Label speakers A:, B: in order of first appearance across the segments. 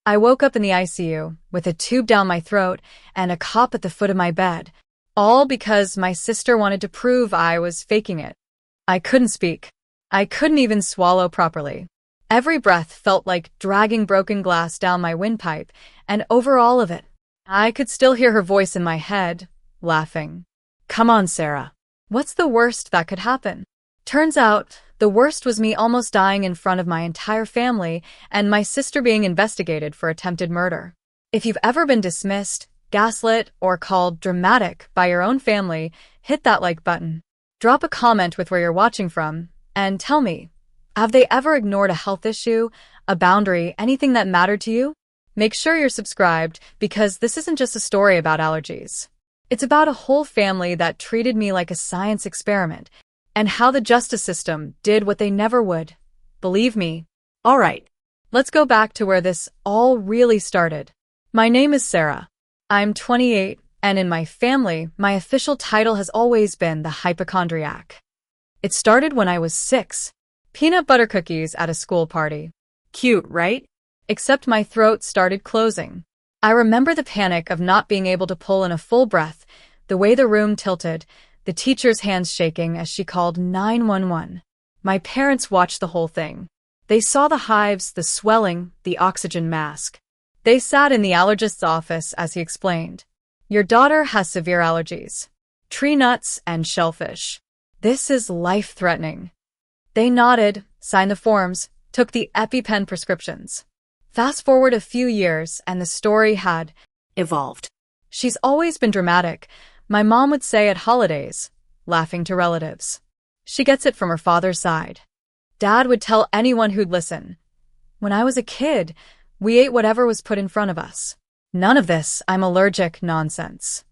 A: I woke up in the ICU with a tube down my throat and a cop at the foot of my bed, all because my sister wanted to prove I was faking it. I couldn't speak. I couldn't even swallow properly. Every breath felt like dragging broken glass down my windpipe, and over all of it, I could still hear her voice in my head, laughing. Come on, Sarah. What's the worst that could happen? Turns out, the worst was me almost dying in front of my entire family and my sister being investigated for attempted murder. If you've ever been dismissed, gaslit, or called dramatic by your own family, hit that like button. Drop a comment with where you're watching from, and tell me, have they ever ignored a health issue, a boundary, anything that mattered to you? Make sure you're subscribed, because this isn't just a story about allergies. It's about a whole family that treated me like a science experiment, and how the justice system did what they never would. Believe me. All right, let's go back to where this all really started. My name is Sarah. I'm 28, and in my family, my official title has always been the hypochondriac. It started when I was 6. Peanut butter cookies at a school party. Cute, right? Except my throat started closing. I remember the panic of not being able to pull in a full breath, the way the room tilted, the teacher's hands shaking as she called 911. My parents watched the whole thing. They saw the hives, the swelling, the oxygen mask. They sat in the allergist's office as he explained. Your daughter has severe allergies. Tree nuts and shellfish. This is life-threatening. They nodded, signed the forms, took the EpiPen prescriptions. Fast forward a few years, and the story had evolved. She's always been dramatic, my mom would say at holidays, laughing to relatives. She gets it from her father's side. Dad would tell anyone who'd listen. When I was a kid, we ate whatever was put in front of us. None of this I'm allergic nonsense.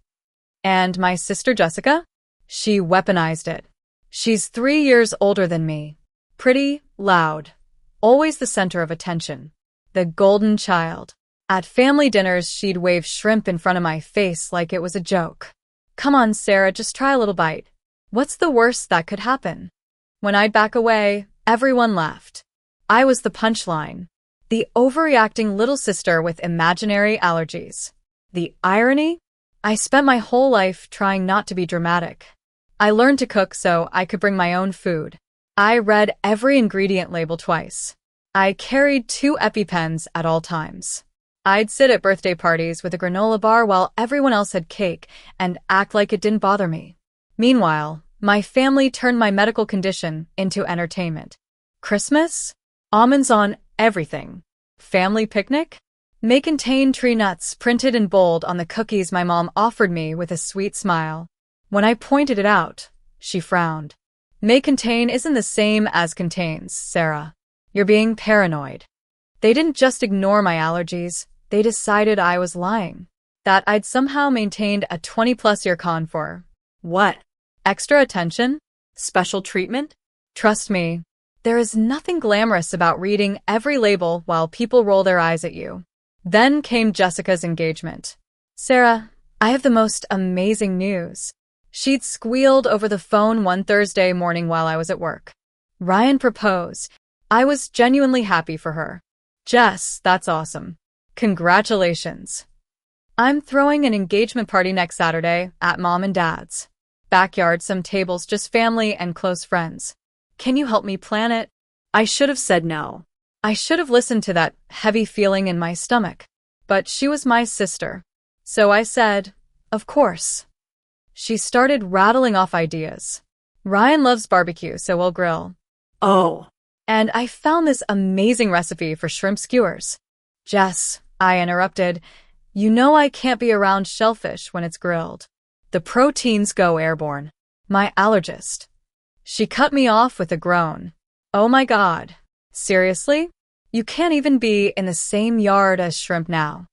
A: And my sister Jessica? She weaponized it. She's 3 years older than me. Pretty, loud, always the center of attention. The golden child. At family dinners, she'd wave shrimp in front of my face like it was a joke. Come on, Sarah, just try a little bite. What's the worst that could happen? When I'd back away, everyone laughed. I was the punchline. The overreacting little sister with imaginary allergies. The irony? I spent my whole life trying not to be dramatic. I learned to cook so I could bring my own food. I read every ingredient label twice. I carried 2 EpiPens at all times. I'd sit at birthday parties with a granola bar while everyone else had cake and act like it didn't bother me. Meanwhile, my family turned my medical condition into entertainment. Christmas? Almonds on everything. Family picnic? May contain tree nuts printed in bold on the cookies my mom offered me with a sweet smile. When I pointed it out, she frowned. May contain isn't the same as contains, Sarah. You're being paranoid. They didn't just ignore my allergies, they decided I was lying. That I'd somehow maintained a 20-plus year con for. What? Extra attention? Special treatment? Trust me, there is nothing glamorous about reading every label while people roll their eyes at you. Then came Jessica's engagement. Sarah, I have the most amazing news. She'd squealed over the phone one Thursday morning while I was at work. Ryan proposed. I was genuinely happy for her. Jess, that's awesome. Congratulations. I'm throwing an engagement party next Saturday at Mom and Dad's. Backyard, some tables, just family and close friends. Can you help me plan it? I should have said no. I should have listened to that heavy feeling in my stomach. But she was my sister. So I said, of course. She started rattling off ideas. Ryan loves barbecue, so we'll grill. Oh. And I found this amazing recipe for shrimp skewers. Jess, I interrupted, you know I can't be around shellfish when it's grilled. The proteins go airborne. My allergist. She cut me off with a groan. Oh my God. Seriously? You can't even be in the same yard as shrimp now.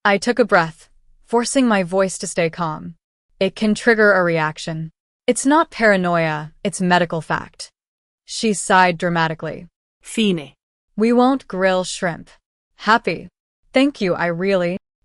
A: I took a breath, forcing my voice to stay calm. It can trigger a reaction. It's not paranoia, it's medical fact. She sighed dramatically. Fine. We won't grill shrimp. Happy. Thank you,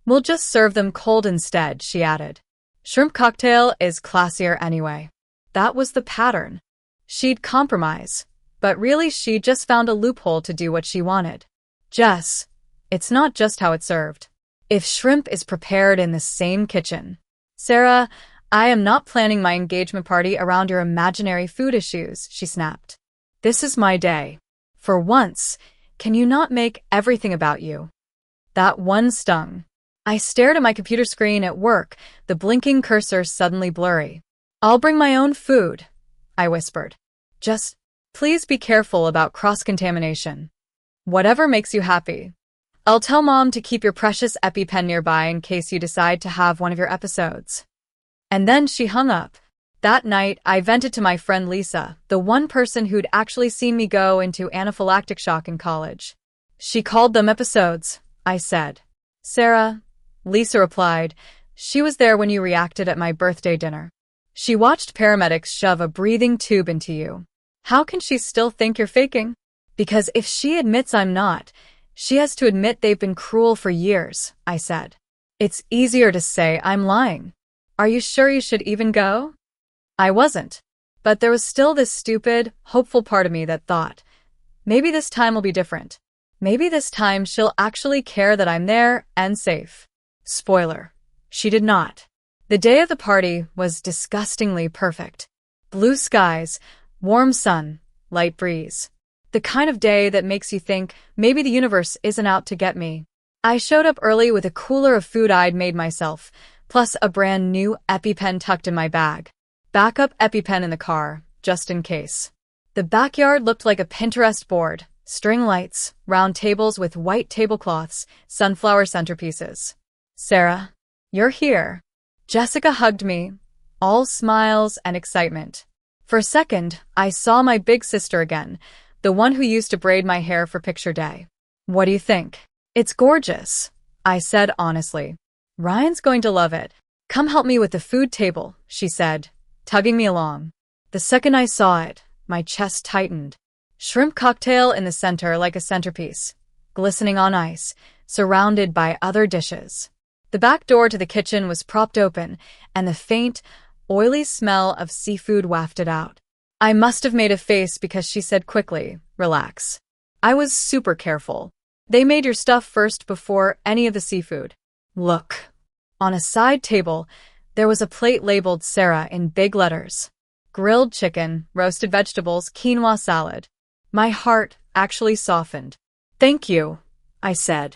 A: We'll just serve them cold instead, she added. Shrimp cocktail is classier anyway. That was the pattern. She'd compromise, but really she just found a loophole to do what she wanted. Jess, It's not just how it's served. If shrimp is prepared in the same kitchen. Sarah, I am not planning my engagement party around your imaginary food issues, she snapped. This is my day. For once, can you not make everything about you? That one stung. I stared at my computer screen at work, the blinking cursor suddenly blurry. I'll bring my own food, I whispered. Just, please be careful about cross-contamination. Whatever makes you happy. I'll tell Mom to keep your precious EpiPen nearby in case you decide to have one of your episodes. And then she hung up. That night, I vented to my friend Lisa, the one person who'd actually seen me go into anaphylactic shock in college. She called them episodes, I said. Sarah, Lisa replied, she was there when you reacted at my birthday dinner. She watched paramedics shove a breathing tube into you. How can she still think you're faking? Because if she admits I'm not, she has to admit they've been cruel for years, I said. It's easier to say I'm lying. Are you sure you should even go? I wasn't. But there was still this stupid, hopeful part of me that thought, maybe this time will be different. Maybe this time she'll actually care that I'm there and safe. Spoiler. She did not. The day of the party was disgustingly perfect. Blue skies, warm sun, light breeze. The kind of day that makes you think maybe the universe isn't out to get me. I showed up early with a cooler of food I'd made myself, plus a brand new EpiPen tucked in my bag. Backup EpiPen in the car, just in case. The backyard looked like a Pinterest board, string lights, round tables with white tablecloths, sunflower centerpieces. Sarah, you're here. Jessica hugged me, all smiles and excitement. For a second, I saw my big sister again, the one who used to braid my hair for picture day. What do you think? It's gorgeous, I said honestly. Ryan's going to love it. Come help me with the food table, she said, tugging me along. The second I saw it, my chest tightened. Shrimp cocktail in the center like a centerpiece, glistening on ice, surrounded by other dishes. The back door to the kitchen was propped open, and the faint, oily smell of seafood wafted out. I must have made a face because she said quickly, relax. I was super careful. They made your stuff first before any of the seafood. Look. On a side table, there was a plate labeled Sarah in big letters. Grilled chicken, roasted vegetables, quinoa salad. My heart actually softened. Thank you, I said.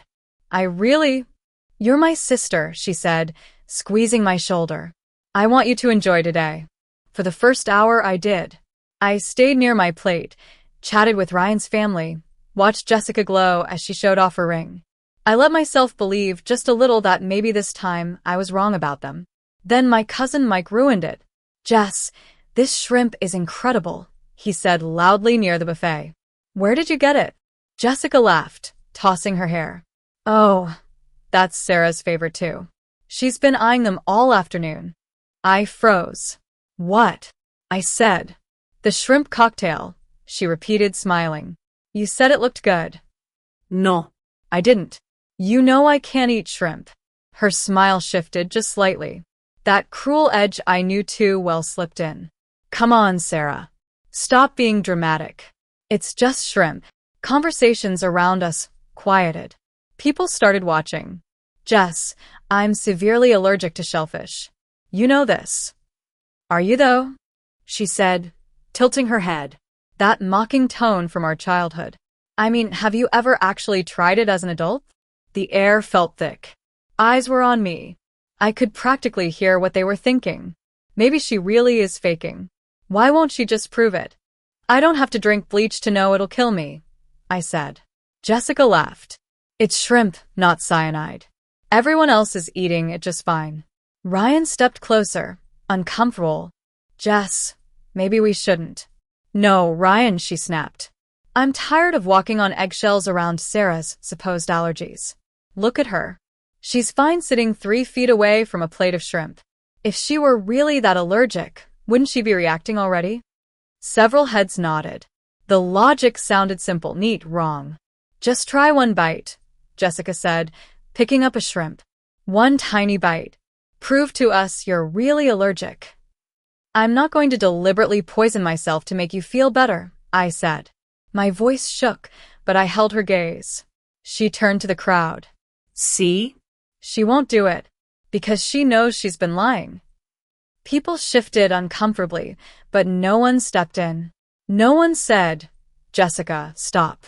A: You're my sister, she said, squeezing my shoulder. I want you to enjoy today. For the first hour, I did. I stayed near my plate, chatted with Ryan's family, watched Jessica glow as she showed off her ring. I let myself believe just a little that maybe this time I was wrong about them. Then my cousin Mike ruined it. Jess, this shrimp is incredible, he said loudly near the buffet. Where did you get it? Jessica laughed, tossing her hair. Oh, that's Sarah's favorite too. She's been eyeing them all afternoon. I froze. What? I said. The shrimp cocktail, she repeated, smiling. You said it looked good. No, I didn't. You know I can't eat shrimp. Her smile shifted just slightly. That cruel edge I knew too well slipped in. Come on, Sarah. Stop being dramatic. It's just shrimp. Conversations around us quieted. People started watching. Jess, I'm severely allergic to shellfish. You know this. Are you though? She said, tilting her head. That mocking tone from our childhood. I mean, have you ever actually tried it as an adult? The air felt thick. Eyes were on me. I could practically hear what they were thinking. Maybe she really is faking. Why won't she just prove it? I don't have to drink bleach to know it'll kill me, I said. Jessica laughed. It's shrimp, not cyanide. Everyone else is eating it just fine. Ryan stepped closer, uncomfortable. Jess, maybe we shouldn't. No, Ryan, she snapped. I'm tired of walking on eggshells around Sarah's supposed allergies. Look at her. She's fine sitting 3 feet away from a plate of shrimp. If she were really that allergic, wouldn't she be reacting already? Several heads nodded. The logic sounded simple, neat, wrong. Just try one bite, Jessica said, picking up a shrimp. One tiny bite. Prove to us you're really allergic. I'm not going to deliberately poison myself to make you feel better, I said. My voice shook, but I held her gaze. She turned to the crowd.
B: See?
A: She won't do it, because she knows she's been lying. People shifted uncomfortably, but no one stepped in. No one said, "Jessica, stop."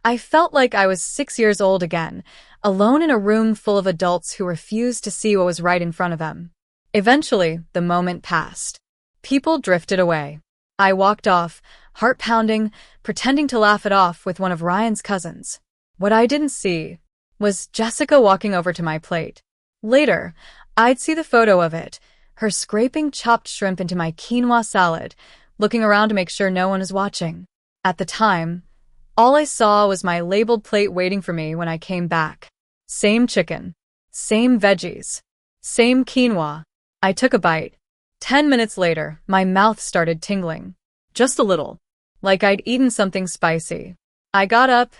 A: I felt like I was 6 years old again, alone in a room full of adults who refused to see what was right in front of them. Eventually, the moment passed. People drifted away. I walked off, heart pounding, pretending to laugh it off with one of Ryan's cousins. What I didn't see was Jessica walking over to my plate. Later, I'd see the photo of it, her scraping chopped shrimp into my quinoa salad, looking around to make sure no one was watching. At the time, all I saw was my labeled plate waiting for me when I came back. Same chicken, same veggies, same quinoa. I took a bite. 10 minutes later, my mouth started tingling. Just a little, like I'd eaten something spicy. I got up,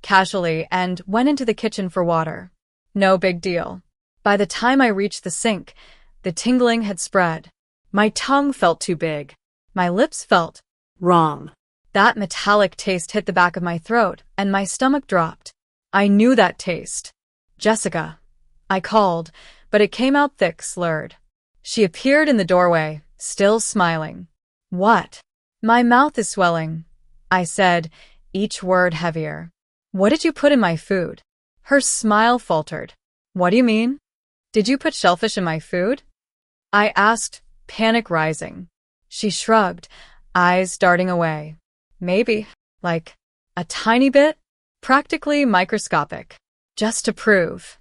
A: casually, and went into the kitchen for water. No big deal. By the time I reached the sink, the tingling had spread. My tongue felt too big. My lips felt
B: wrong.
A: That metallic taste hit the back of my throat, and my stomach dropped. I knew that taste. "Jessica," I called, but it came out thick, slurred. She appeared in the doorway, still smiling. "What?" "My mouth is swelling," I said, each word heavier. "What did you put in my food?" Her smile faltered. "What do you mean? Did you put shellfish in my food?" I asked, panic rising. She shrugged, eyes darting away. "Maybe. Like, a tiny bit? Practically microscopic. Just to prove."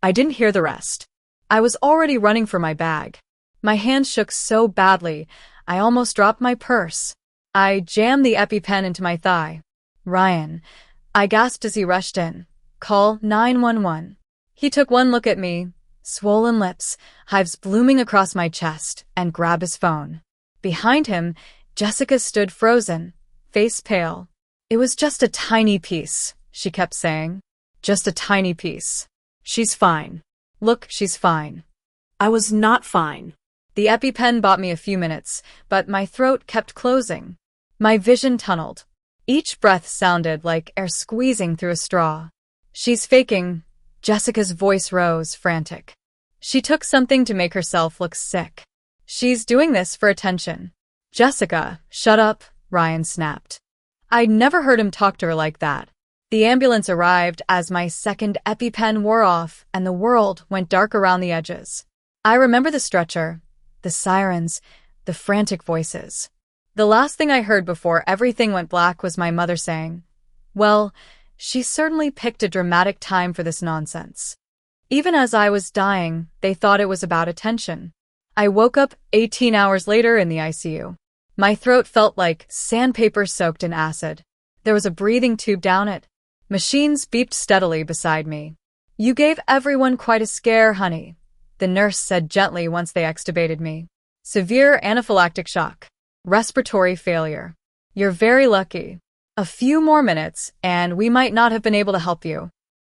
A: I didn't hear the rest. I was already running for my bag. My hand shook so badly, I almost dropped my purse. I jammed the EpiPen into my thigh. "Ryan," I gasped as he rushed in. "Call 911. He took one look at me, swollen lips, hives blooming across my chest, and grabbed his phone. Behind him, Jessica stood frozen, face pale. "It was just a tiny piece," she kept saying. "Just a tiny piece. She's fine. Look, she's fine."
B: I was not fine.
A: The EpiPen bought me a few minutes, but my throat kept closing. My vision tunneled. Each breath sounded like air squeezing through a straw. "She's faking." Jessica's voice rose, frantic. She took something to make herself look sick. "She's doing this for attention." "Jessica, shut up," Ryan snapped. I'd never heard him talk to her like that. The ambulance arrived as my second EpiPen wore off and the world went dark around the edges. I remember the stretcher, the sirens, the frantic voices. The last thing I heard before everything went black was my mother saying, "Well, she certainly picked a dramatic time for this nonsense." Even as I was dying, they thought it was about attention. I woke up 18 hours later in the ICU. My throat felt like sandpaper soaked in acid. There was a breathing tube down it. Machines beeped steadily beside me. "You gave everyone quite a scare, honey," the nurse said gently once they extubated me. "Severe anaphylactic shock. Respiratory failure. You're very lucky. A few more minutes, and we might not have been able to help you."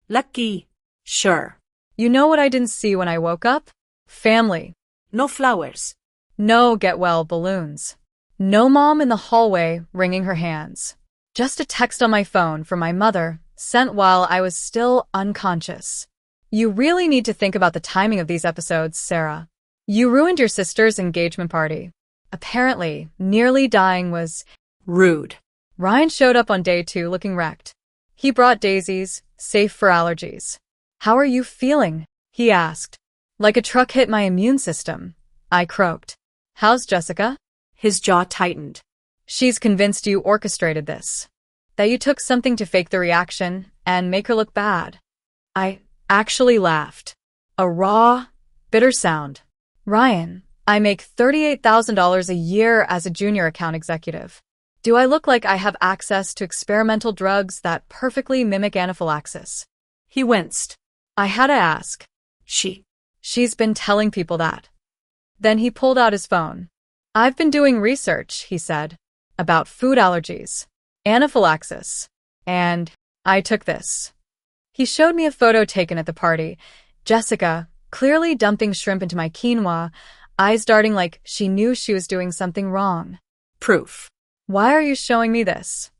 B: Lucky. Sure.
A: You know what I didn't see when I woke up? Family.
B: No flowers.
A: No get-well balloons. No mom in the hallway wringing her hands. Just a text on my phone from my mother, sent while I was still unconscious. "You really need to think about the timing of these episodes, Sarah. You ruined your sister's engagement party." Apparently, nearly dying was
B: rude.
A: Ryan showed up on day 2 looking wrecked. He brought daisies, safe for allergies. "How are you feeling?" he asked. "Like a truck hit my immune system," I croaked. "How's Jessica?"
B: His jaw tightened.
A: "She's convinced you orchestrated this. That you took something to fake the reaction and make her look bad." I actually laughed. A raw, bitter sound. "Ryan, I make $38,000 a year as a junior account executive. Do I look like I have access to experimental drugs that perfectly mimic anaphylaxis?"
B: He winced.
A: I had to ask. She's been telling people that." Then he pulled out his phone. "I've been doing research," he said, "about food allergies, anaphylaxis, and I took this." He showed me a photo taken at the party. Jessica, clearly dumping shrimp into my quinoa, eyes darting like she knew she was doing something wrong.
B: "Proof."
A: "Why are you showing me this?"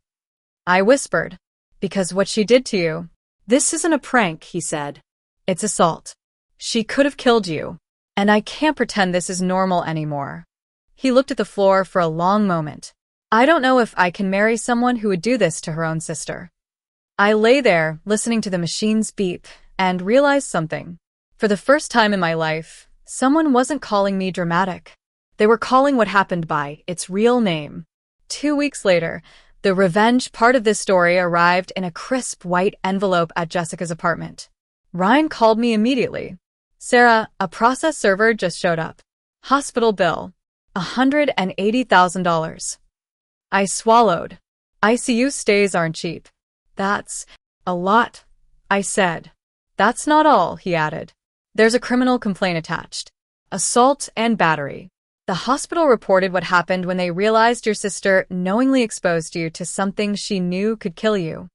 A: I whispered. "Because what she did to you,
B: This isn't a prank, he said.
A: It's assault. She could have killed you, and I can't pretend this is normal anymore. He looked at the floor for a long moment. I don't know if I can marry someone who would do this to her own sister. I lay there, listening to the machines beep, and realized something. For the first time in my life, someone wasn't calling me dramatic. They were calling what happened by its real name. 2 weeks later, the revenge part of this story arrived in a crisp white envelope at Jessica's apartment. Ryan called me immediately. Sarah, a process server just showed up. Hospital bill. $180,000. I swallowed. ICU stays aren't cheap. That's a lot, I said. That's not all, he added. There's a criminal complaint attached. Assault and battery. The hospital reported what happened when they realized your sister knowingly exposed you to something she knew could kill you.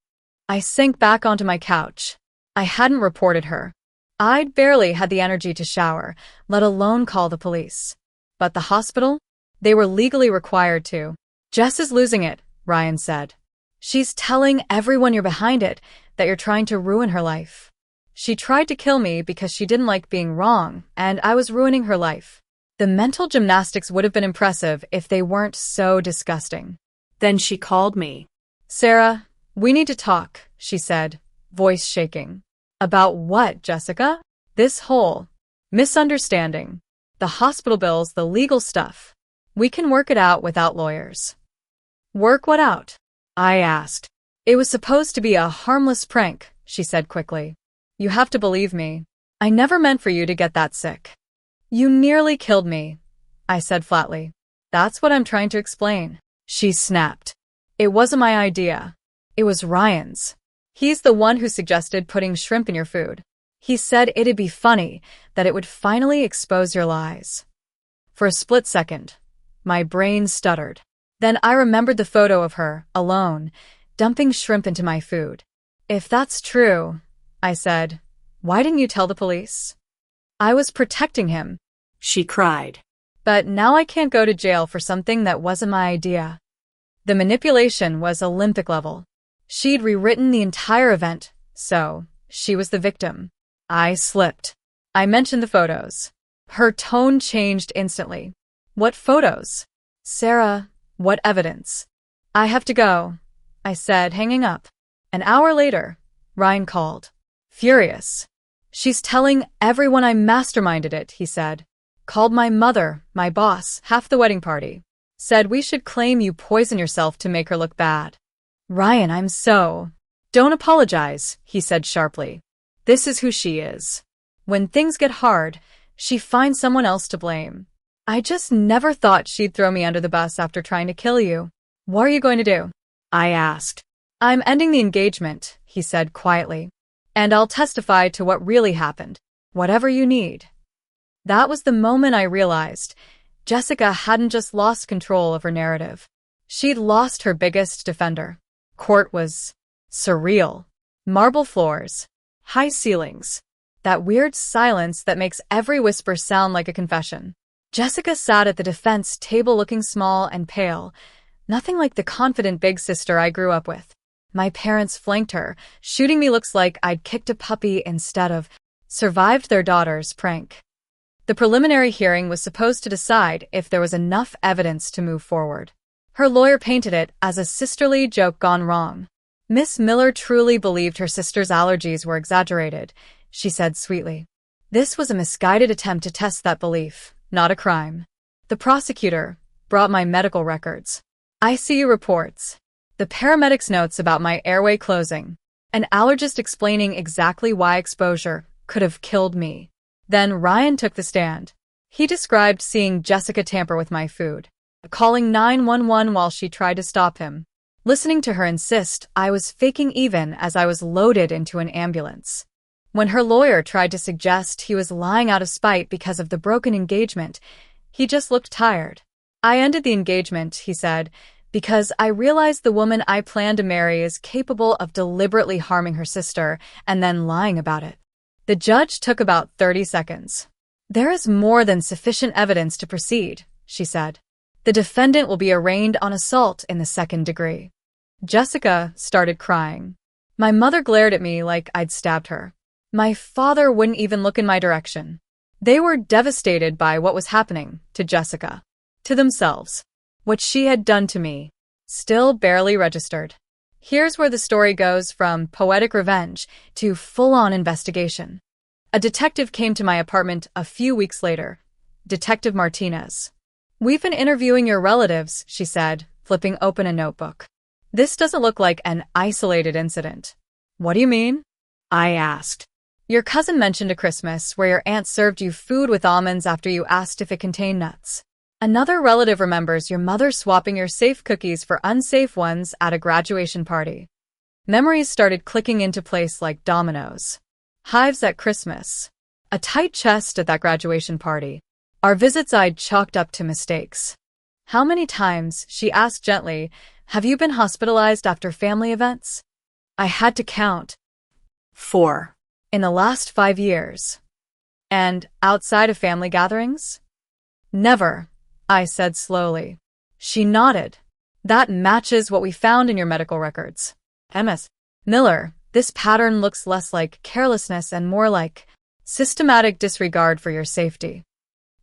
A: I sank back onto my couch. I hadn't reported her. I'd barely had the energy to shower, let alone call the police. But the hospital? They were legally required to. Jess is losing it, Ryan said. She's telling everyone you're behind it, that you're trying to ruin her life. She tried to kill me because she didn't like being wrong, and I was ruining her life. The mental gymnastics would have been impressive if they weren't so disgusting.
B: Then she called me.
A: Sarah, we need to talk, she said, voice shaking. About what, Jessica? This whole misunderstanding. The hospital bills, the legal stuff. We can work it out without lawyers. Work what out? I asked. It was supposed to be a harmless prank, she said quickly. You have to believe me. I never meant for you to get that sick. You nearly killed me, I said flatly. That's what I'm trying to explain. She snapped. It wasn't my idea. It was Ryan's. He's the one who suggested putting shrimp in your food. He said it'd be funny, that it would finally expose your lies. For a split second, my brain stuttered. Then I remembered the photo of her, alone, dumping shrimp into my food. If that's true, I said, why didn't you tell the police? I was protecting him,
B: she cried.
A: But now I can't go to jail for something that wasn't my idea. The manipulation was Olympic level. She'd rewritten the entire event, so she was the victim. I slipped. I mentioned the photos. Her tone changed instantly. What photos? Sarah, what evidence? I have to go, I said, hanging up. An hour later, Ryan called. Furious. She's telling everyone I masterminded it, he said. Called my mother, my boss, half the wedding party. Said we should claim you poison yourself to make her look bad. Ryan, I'm so... Don't apologize, he said sharply. This is who she is. When things get hard, she finds someone else to blame. I just never thought she'd throw me under the bus after trying to kill you. What are you going to do? I asked. I'm ending the engagement, he said quietly. And I'll testify to what really happened. Whatever you need. That was the moment I realized Jessica hadn't just lost control of her narrative. She'd lost her biggest defender. Court was surreal. Marble floors, high ceilings, that weird silence that makes every whisper sound like a confession. Jessica sat at the defense table looking small and pale, nothing like the confident big sister I grew up with. My parents flanked her, shooting me looks like I'd kicked a puppy instead of survived their daughter's prank. The preliminary hearing was supposed to decide if there was enough evidence to move forward. Her lawyer painted it as a sisterly joke gone wrong. Miss Miller truly believed her sister's allergies were exaggerated, she said sweetly. This was a misguided attempt to test that belief, not a crime. The prosecutor brought my medical records. ICU reports. The paramedics' notes about my airway closing. An allergist explaining exactly why exposure could have killed me. Then Ryan took the stand. He described seeing Jessica tamper with my food, calling 911 while she tried to stop him. Listening to her insist I was faking even as I was loaded into an ambulance. When her lawyer tried to suggest he was lying out of spite because of the broken engagement, he just looked tired. I ended the engagement, he said, because I realized the woman I plan to marry is capable of deliberately harming her sister and then lying about it. The judge took about 30 seconds. There is more than sufficient evidence to proceed, she said. The defendant will be arraigned on assault in the second degree. Jessica started crying. My mother glared at me like I'd stabbed her. My father wouldn't even look in my direction. They were devastated by what was happening to Jessica, to themselves. What she had done to me still barely registered. Here's where the story goes from poetic revenge to full-on investigation. A detective came to my apartment a few weeks later. Detective Martinez. "We've been interviewing your relatives," she said, flipping open a notebook. "This doesn't look like an isolated incident." "What do you mean?" I asked. "Your cousin mentioned a Christmas where your aunt served you food with almonds after you asked if it contained nuts. Another relative remembers your mother swapping your safe cookies for unsafe ones at a graduation party." Memories started clicking into place like dominoes. Hives at Christmas. A tight chest at that graduation party. Our visits I'd chalked up to mistakes. "How many times," she asked gently, "have you been hospitalized after family events?" I had to count.
B: 4.
A: "In the last 5 years." "And outside of family gatherings?" "Never," I said slowly. She nodded. "That matches what we found in your medical records. MS. Miller, this pattern looks less like carelessness and more like systematic disregard for your safety."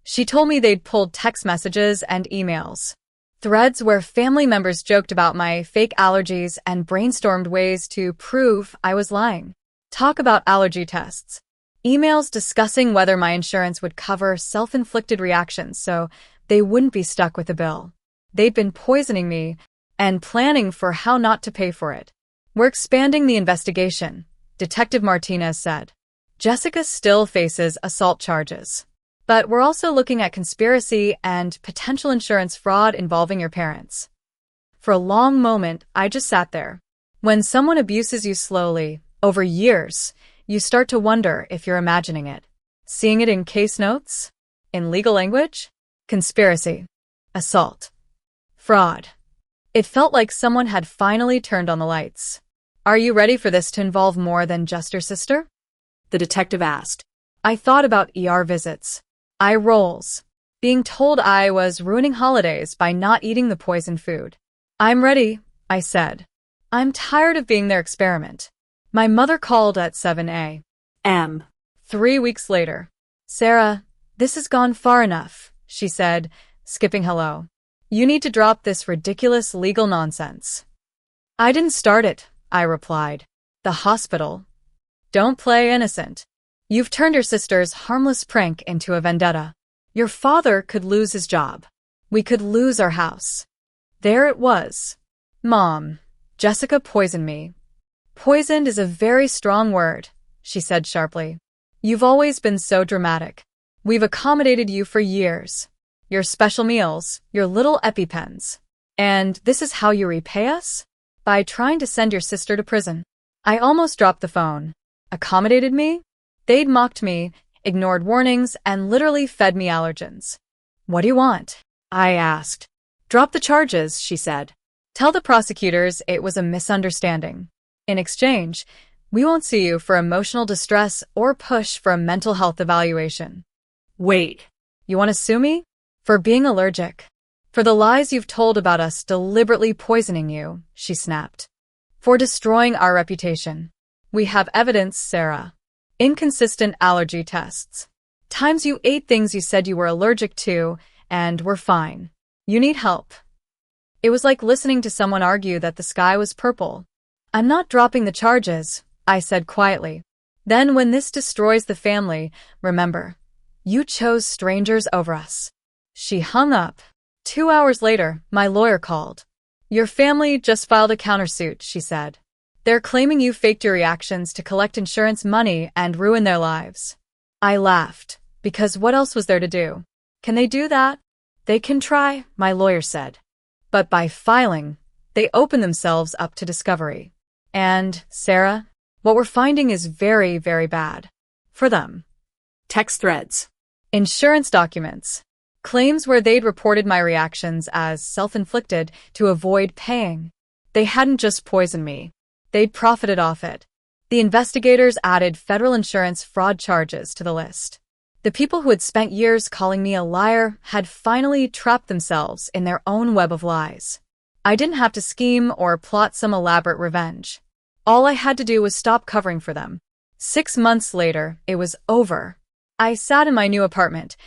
A: She told me they'd pulled text messages and emails. Threads where family members joked about my fake allergies and brainstormed ways to prove I was lying. Talk about allergy tests. Emails discussing whether my insurance would cover self-inflicted reactions so they wouldn't be stuck with a bill. They'd been poisoning me and planning for how not to pay for it. "We're expanding the investigation," Detective Martinez said. "Jessica still faces assault charges. But we're also looking at conspiracy and potential insurance fraud involving your parents." For a long moment, I just sat there. When someone abuses you slowly, over years, you start to wonder if you're imagining it. Seeing it in case notes? In legal language? Conspiracy. Assault. Fraud. It felt like someone had finally turned on the lights. "Are you ready for this to involve more than just your sister?"
B: The detective asked.
A: I thought about ER visits. Eye rolls. Being told I was ruining holidays by not eating the poisoned food. "I'm ready," I said. "I'm tired of being their experiment." My mother called at 7 a.m. 3 weeks later. "Sarah, this has gone far enough," she said, skipping hello. "You need to drop this ridiculous legal nonsense." "I didn't start it," I replied. "The hospital." "Don't play innocent. You've turned your sister's harmless prank into a vendetta. Your father could lose his job. We could lose our house." There it was. "Mom, Jessica poisoned me." "Poisoned is a very strong word," she said sharply. "You've always been so dramatic. We've accommodated you for years. Your special meals, your little EpiPens. And this is how you repay us? By trying to send your sister to prison." I almost dropped the phone. Accommodated me? They'd mocked me, ignored warnings, and literally fed me allergens. "What do you want?" I asked. "Drop the charges," she said. "Tell the prosecutors it was a misunderstanding. In exchange, we won't see you for emotional distress or push for a mental health evaluation."
B: "Wait.
A: "You want to sue me? For being allergic? For the lies you've told about us deliberately poisoning you," she snapped. "For destroying our reputation. We have evidence, Sarah. Inconsistent allergy tests. Times you ate things you said you were allergic to, and were fine. You need help." It was like listening to someone argue that the sky was purple. "I'm not dropping the charges," I said quietly. "Then when this destroys the family, remember, you chose strangers over us." She hung up. 2 hours later, my lawyer called. "Your family just filed a countersuit," she said. "They're claiming you faked your reactions to collect insurance money and ruin their lives." I laughed, because what else was there to do? "Can they do that?" "They can try," my lawyer said. "But by filing, they open themselves up to discovery. And, Sarah, what we're finding is very, very bad. For them."
B: Text threads.
A: Insurance documents. Claims where they'd reported my reactions as self-inflicted to avoid paying. They hadn't just poisoned me. They'd profited off it. The investigators added federal insurance fraud charges to the list. The people who had spent years calling me a liar had finally trapped themselves in their own web of lies. I didn't have to scheme or plot some elaborate revenge. All I had to do was stop covering for them. 6 months later, it was over. I sat in my new apartment.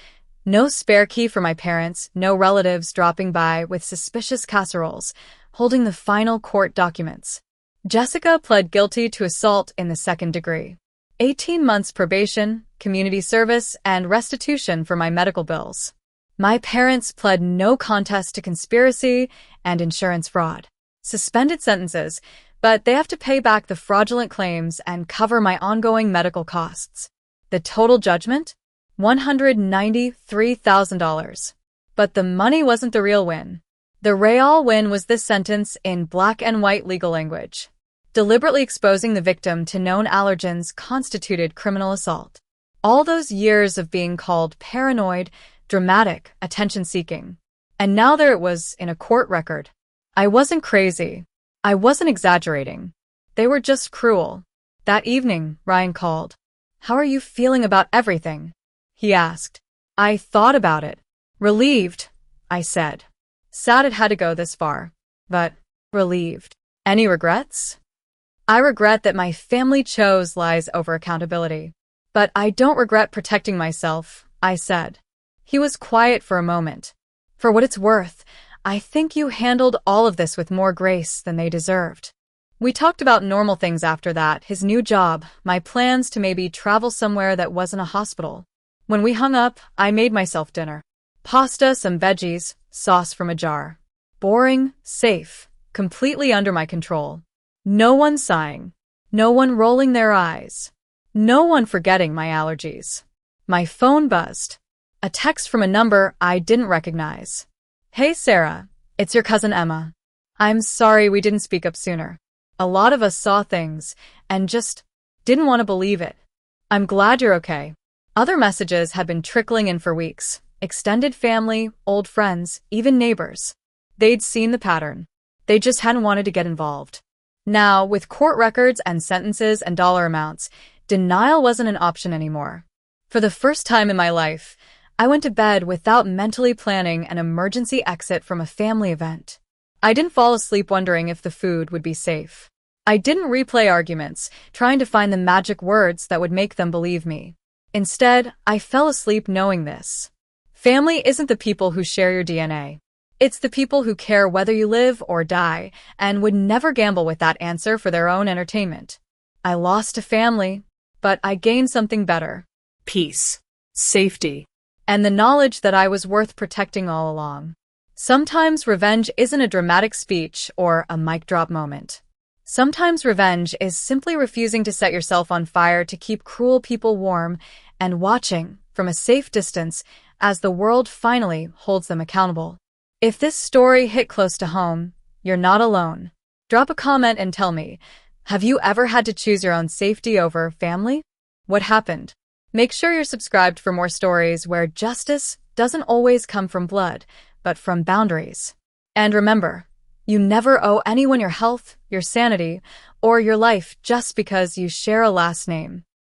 A: No spare key for my parents, no relatives dropping by with suspicious casseroles, holding the final court documents. Jessica pled guilty to assault in the second degree. 18 months probation, community service, and restitution for my medical bills. My parents pled no contest to conspiracy and insurance fraud. Suspended sentences, but they have to pay back the fraudulent claims and cover my ongoing medical costs. The total judgment? $193,000. But the money wasn't the real win. The real win was this sentence in black and white legal language. Deliberately exposing the victim to known allergens constituted criminal assault. All those years of being called paranoid, dramatic, attention-seeking. And now there it was in a court record. I wasn't crazy. I wasn't exaggerating. They were just cruel. That evening, Ryan called. "How are you feeling about everything?" he asked. I thought about it. Relieved, I said. Sad it had to go this far, but relieved. Any regrets? I regret that my family chose lies over accountability. But I don't regret protecting myself, I said. He was quiet for a moment. For what it's worth, I think you handled all of this with more grace than they deserved. We talked about normal things after that, his new job, my plans to maybe travel somewhere that wasn't a hospital. When we hung up, I made myself dinner. Pasta, some veggies, sauce from a jar. Boring, safe, completely under my control. No one sighing. No one rolling their eyes. No one forgetting my allergies. My phone buzzed. A text from a number I didn't recognize. "Hey Sarah, it's your cousin Emma. I'm sorry we didn't speak up sooner. A lot of us saw things and just didn't want to believe it. I'm glad you're okay." Other messages had been trickling in for weeks. Extended family, old friends, even neighbors. They'd seen the pattern. They just hadn't wanted to get involved. Now, with court records and sentences and dollar amounts, denial wasn't an option anymore. For the first time in my life, I went to bed without mentally planning an emergency exit from a family event. I didn't fall asleep wondering if the food would be safe. I didn't replay arguments, trying to find the magic words that would make them believe me. Instead, I fell asleep knowing this. Family isn't the people who share your DNA. It's the people who care whether you live or die and would never gamble with that answer for their own entertainment. I lost a family, but I gained something better.
B: Peace. Safety.
A: And the knowledge that I was worth protecting all along. Sometimes revenge isn't a dramatic speech or a mic drop moment. Sometimes revenge is simply refusing to set yourself on fire to keep cruel people warm and watching from a safe distance as the world finally holds them accountable. If this story hit close to home, you're not alone. Drop a comment and tell me, have you ever had to choose your own safety over family? What happened? Make sure you're subscribed for more stories where justice doesn't always come from blood, but from boundaries. And remember, you never owe anyone your health, your sanity, or your life just because you share a last name.